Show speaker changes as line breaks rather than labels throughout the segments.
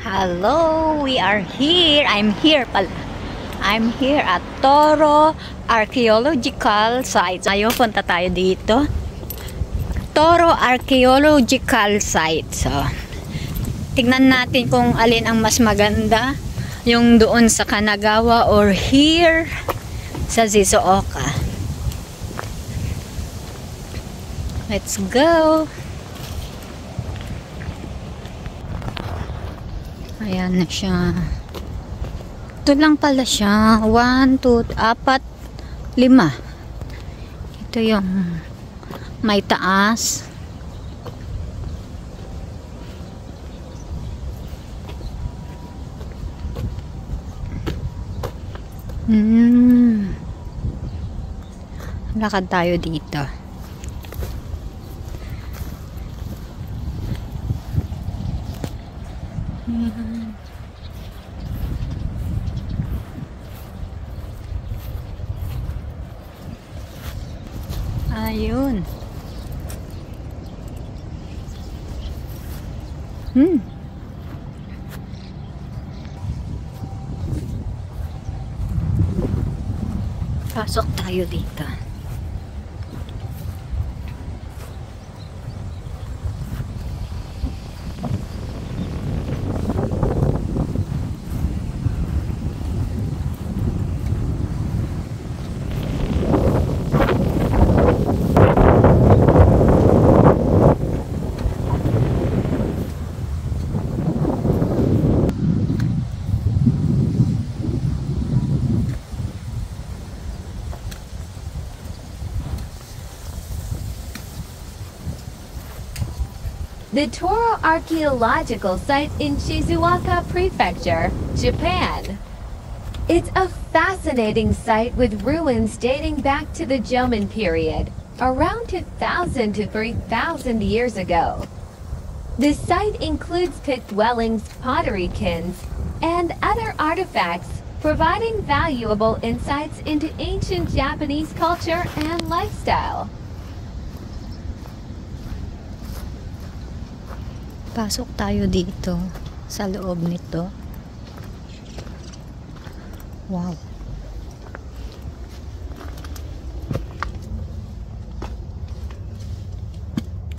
Hello, we are here. I'm here pala. I'm here at Toro Archaeological Site. Tayo, punta tayo dito. Toro Archaeological Site. So, tignan natin kung alin ang mas maganda. Yung doon sa Kanagawa or here sa Shizuoka. Let's go. Ayan na siya. Ito lang pala siya. 1, 2, 4, 5. Ito yung may taas. Lakad tayo dito. Ayun. Pasok tayo dito.
The Toro Archaeological Site in Shizuoka Prefecture, Japan. It's a fascinating site with ruins dating back to the Jomon period, around 2,000 to 3,000 years ago. The site includes pit dwellings, pottery kilns, and other artifacts, providing valuable insights into ancient Japanese culture and lifestyle.
Pasok tayo dito sa loob nito. Wow.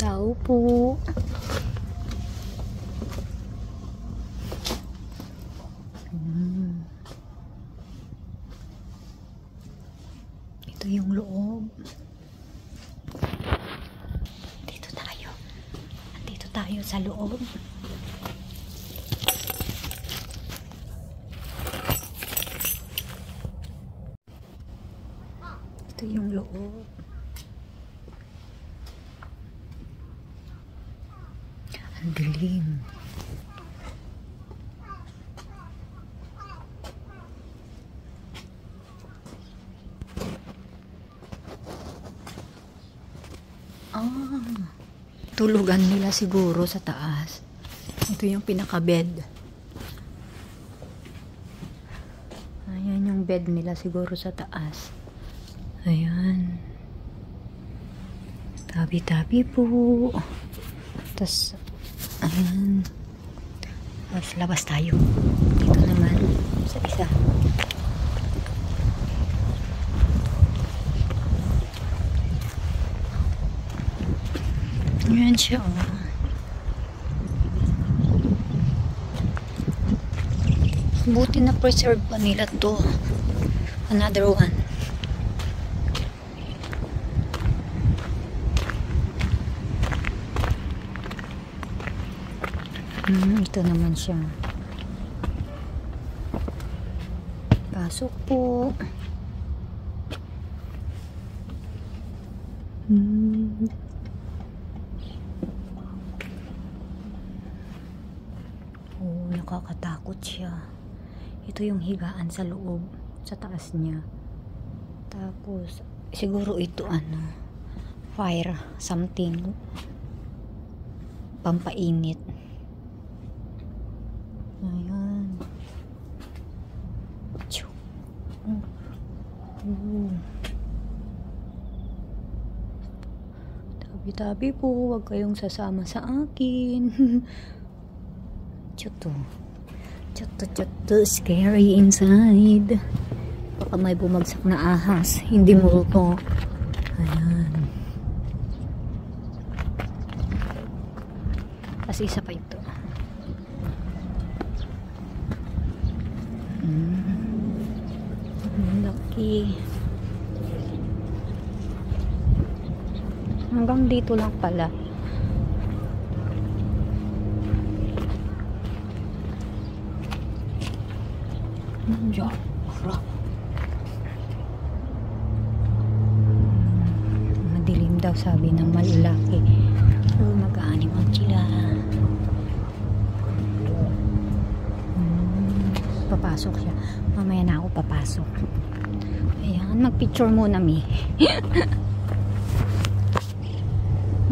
Tao po. Ito yung loob. Tayo sa loob. Ito yung loob. Ang dilim. Tulugan nila siguro sa taas. Ito yung pinaka-bed. Ayan yung bed nila siguro sa taas. Ayan. Tabi-tabi po. Tapos, ayan. Tapos, labas tayo. Dito naman, sa isa. Ayan siya, oh. Buti na preserve pa nila to. Another one. Ito naman siya. Pasok po. Nakakatakot siya. Ito yung higaan sa loob, sa taas niya. Tapos siguro ito fire something, pampainit. Ayan. Tabi-tabi po, huwag kayong sasama sa akin. Chuto. Choto, scary inside. Baka may bumagsak na ahas. Hindi multo. Ayan. Kasi isa pa ito. Laki. Hanggang dito lang pala. Madilim daw sabi ng malalaki. Mag-animal sila. Papasok siya. Mamaya na ako papasok. Ayan, mag-picture muna mi.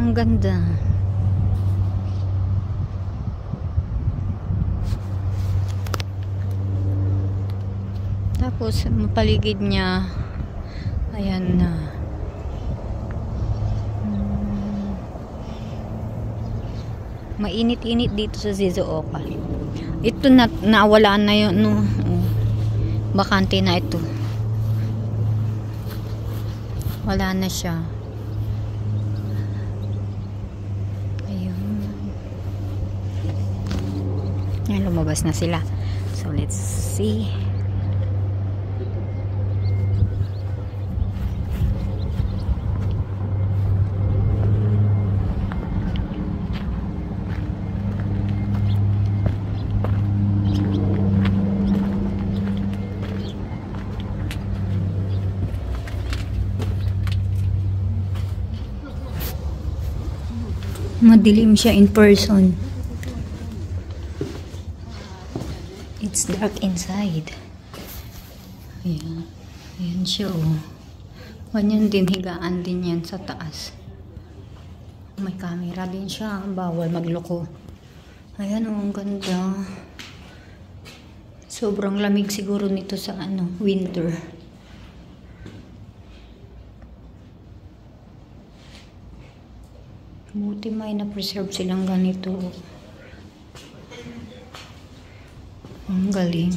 Ang ganda. Tapos paligid niya, ayan na. Mainit-init dito sa Shizuoka. Ito na nawala na yun, no. Bakante na ito. Wala na siya. Ayun. Ayan, lumabas na sila. So let's see. Madilim siya in person. It's dark inside. Ayan. Ayan siya, oh. Ganyan din, higaan din yan sa taas. May camera din siya. Bawal magloko. Ayan, oh, ang ganda. Sobrang lamig siguro nito sa winter. Buti may na-preserve silang ganito. Ang galing.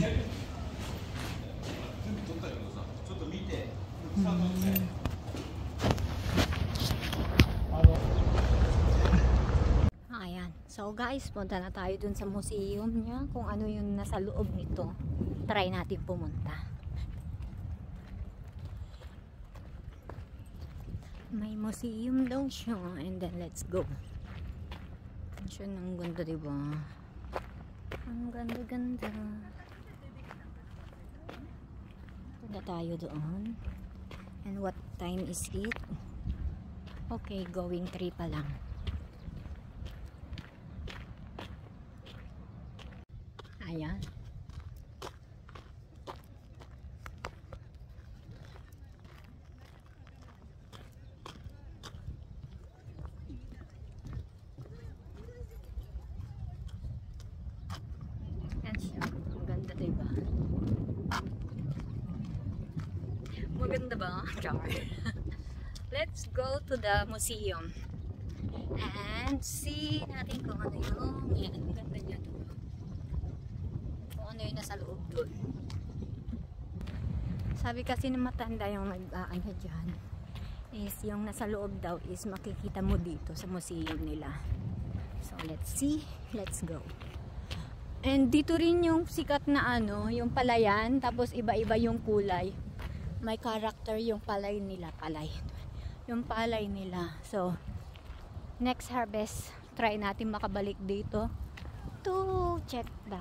Ayan. So guys, punta na tayo dun sa museum niya. Kung ano yung nasa loob nito. Try natin pumunta. May museum daw siya. And then let's go. Siya, ang ganda, diba? Ang ganda-ganda. Punta tayo doon. And what time is it? Okay, going 3 pa lang. Ayan. Maganda ba? Let's go to the museum and see natin kung ano yung yan, ang ganda niya doon. Kung ano yung nasa loob doon. Sabi kasi ng matanda yung nag-aanya dyan is yung nasa loob daw is makikita mo dito sa museum nila. So let's see, let's go. And dito rin yung sikat na yung palayan, tapos iba-iba yung kulay. May character yung palay nila, yung palay nila. So next harvest, try natin makabalik dito to check the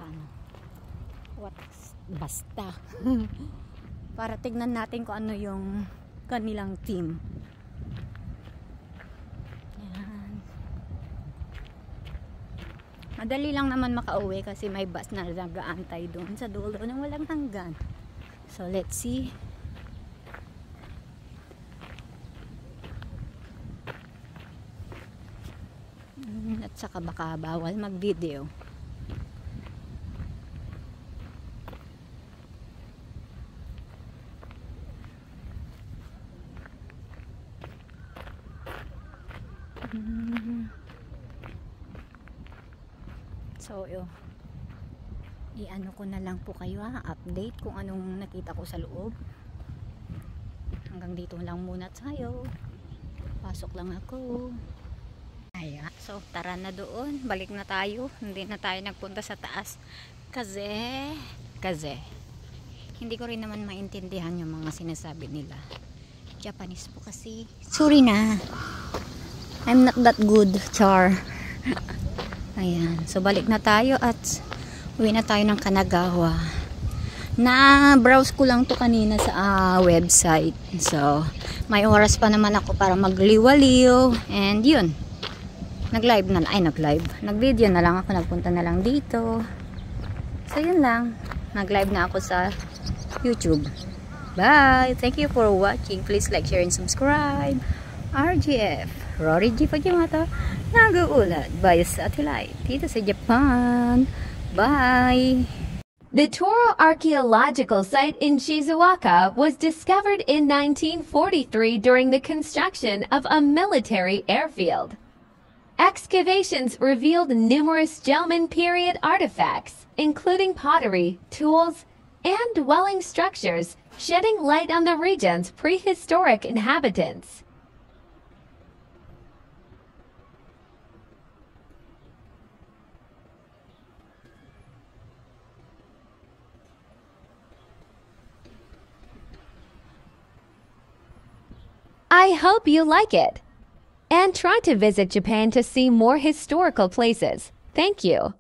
what's basta para tignan natin kung ano yung kanilang team. Yan. Madali lang naman makauwi kasi may bus na nag-aantay doon sa dulo na walang hanggan. So let's see. At saka baka bawal mag-video. So I-ano ko na lang po kayo update kung anong nakita ko sa loob. Hanggang dito lang muna tayo. Pasok lang ako. Ayan, so tara na doon. Balik na tayo. Hindi na tayo nagpunta sa taas. Kasi hindi ko rin naman maintindihan yung mga sinasabi nila. Japanese po kasi. Sorry na. I'm not that good, char. Ayan, so balik na tayo at uwi na tayo ng Kanagawa. Na-browse ko lang to kanina sa website. So, may oras pa naman ako para magliwaliw. And yun. Nag-live. Nag-video na lang ako. Nagpunta na lang dito. So, yun lang. Nag-live na ako sa YouTube. Bye! Thank you for watching. Please like, share, and subscribe. RGF. Rory G. Pagimata. Nag-uulat. By satellite. Dito sa Japan. Bye!
The Toro archaeological site in Shizuoka was discovered in 1943 during the construction of a military airfield. Excavations revealed numerous Jomon period artifacts, including pottery, tools, and dwelling structures, shedding light on the region's prehistoric inhabitants. I hope you like it. And try to visit Japan to see more historical places. Thank you.